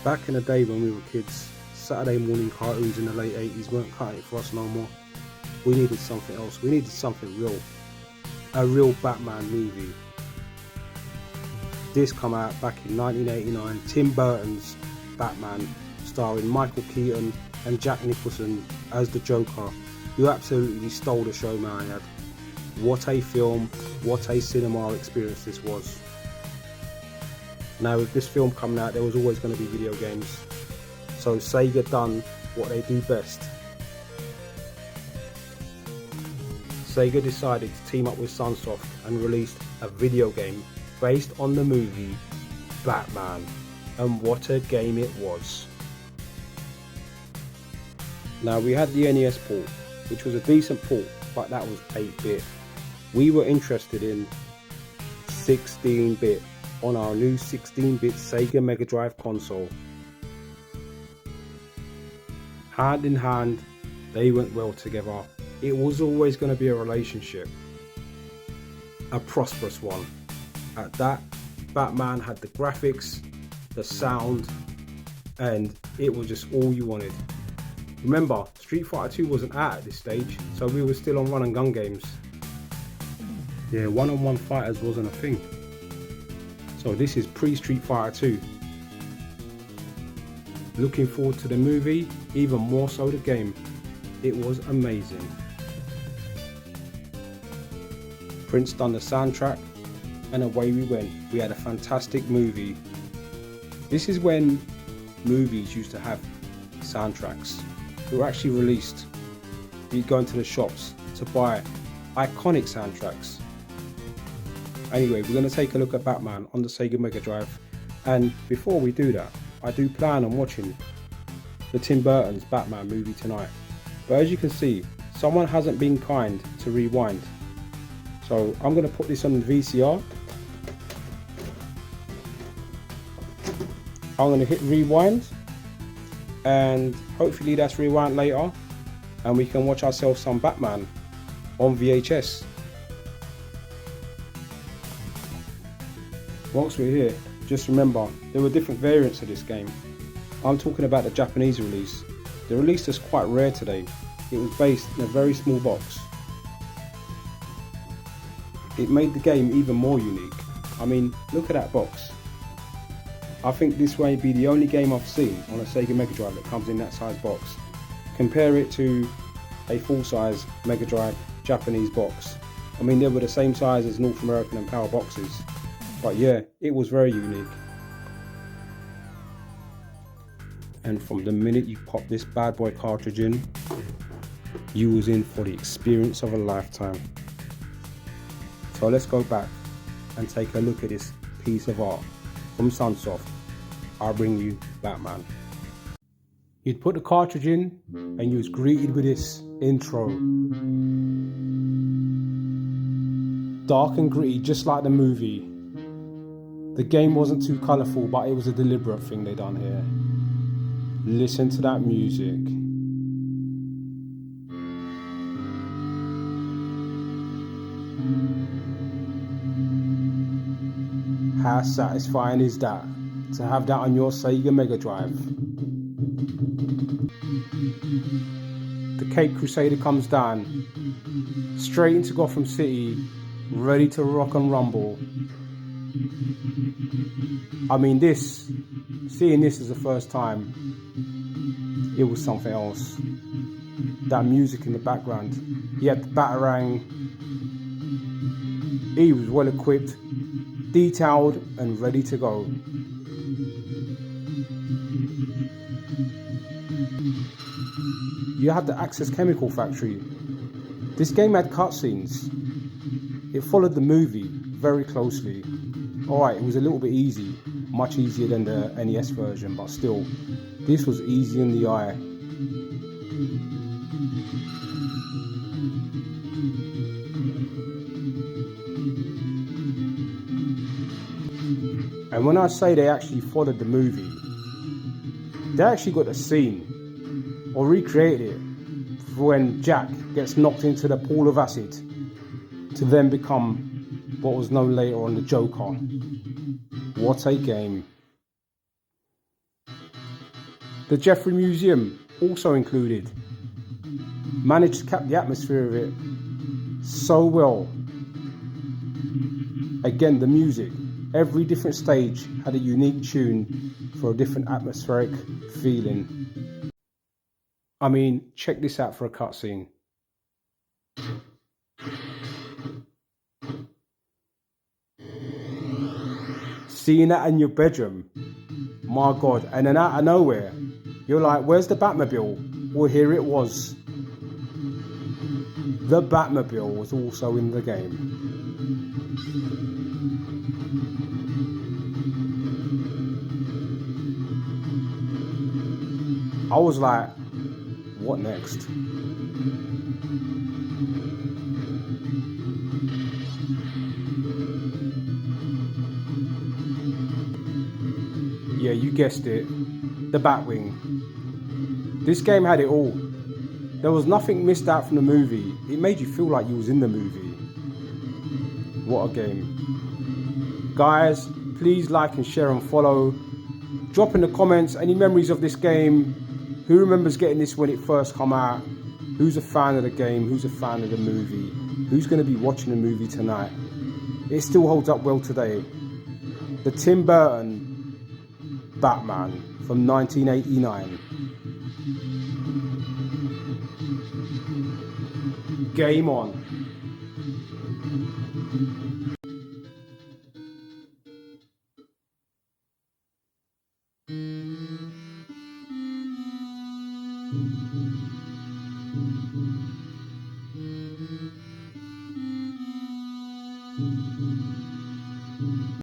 Back in the day when we were kids, Saturday morning cartoons in the late 80s weren't cutting it for us no more. We needed something else. We needed something real. A real Batman movie. This come out back in 1989, Tim Burton's Batman, starring Michael Keaton and Jack Nicholson as the Joker, who absolutely stole the show, man. What a film, what a cinema experience this was. Now with this film coming out, there was always going to be video games. So Sega done what they do best. Sega decided to team up with Sunsoft and released a video game based on the movie Batman. And what a game it was. Now we had the NES port, which was a decent port, but that was 8-bit. We were interested in 16-bit on our new 16-bit Sega Mega Drive console. Hand in hand, they went well together. It was always going to be a relationship, a prosperous one. At that, Batman had the graphics, the sound, and it was just all you wanted. Remember, Street Fighter 2 wasn't out at this stage, so we were still on run and gun games. Yeah, one-on-one fighters wasn't a thing. So this is pre-Street Fighter 2. Looking forward to the movie, even more so the game. It was amazing. Prince done the soundtrack, and away we went. We had a fantastic movie. This is when movies used to have soundtracks that were actually released. You'd go into the shops to buy iconic soundtracks. Anyway, we're going to take a look at Batman on the Sega Mega Drive, and before we do that, I do plan on watching the Tim Burton's Batman movie tonight. But as you can see, someone hasn't been kind to rewind. So I'm going to put this on the VCR. I'm going to hit rewind, and hopefully that's rewind later and we can watch ourselves some Batman on VHS. Whilst we're here, just remember there were different variants of this game. I'm talking about the Japanese release. The release is quite rare today. It was based in a very small box. It made the game even more unique. I mean, look at that box. I think this may be the only game I've seen on a Sega Mega Drive that comes in that size box. Compare it to a full-size Mega Drive Japanese box. I mean, they were the same size as North American and Power boxes. But yeah, it was very unique. And from the minute you pop this bad boy cartridge in, you was in for the experience of a lifetime. So let's go back and take a look at this piece of art from Sunsoft. I'll bring you Batman. You'd put the cartridge in and you was greeted with this intro. Dark and gritty, just like the movie. The game wasn't too colourful, but it was a deliberate thing they done here. Listen to that music. How satisfying is that, to have that on your Sega Mega Drive? The Cape Crusader comes down, straight into Gotham City, ready to rock and rumble. I mean, seeing this as the first time, it was something else. That music in the background, he had the Batarang, he was well equipped, detailed and ready to go. You had the Access Chemical Factory. This game had cutscenes. It followed the movie very closely. Alright, it was a little bit easy, much easier than the NES version, but still, this was easy in the eye. And when I say they actually followed the movie, they actually got a scene, or recreated it, for when Jack gets knocked into the pool of acid, to then become what was known later on the Joker. What a game. The Jeffrey Museum, also included. Managed to cap the atmosphere of it so well. Again, the music. Every different stage had a unique tune for a different atmospheric feeling. I mean, check this out for a cutscene. Seeing that in your bedroom, my God, and then out of nowhere, you're like, where's the Batmobile? Well, here it was. The Batmobile was also in the game. I was like, what next? Yeah, you guessed it. The Batwing. This game had it all. There was nothing missed out from the movie. It made you feel like you was in the movie. What a game. Guys, please like and share and follow. Drop in the comments any memories of this game. Who remembers getting this when it first come out? Who's a fan of the game? Who's a fan of the movie? Who's going to be watching the movie tonight? It still holds up well today. The Tim Burton Batman from 1989. Game on.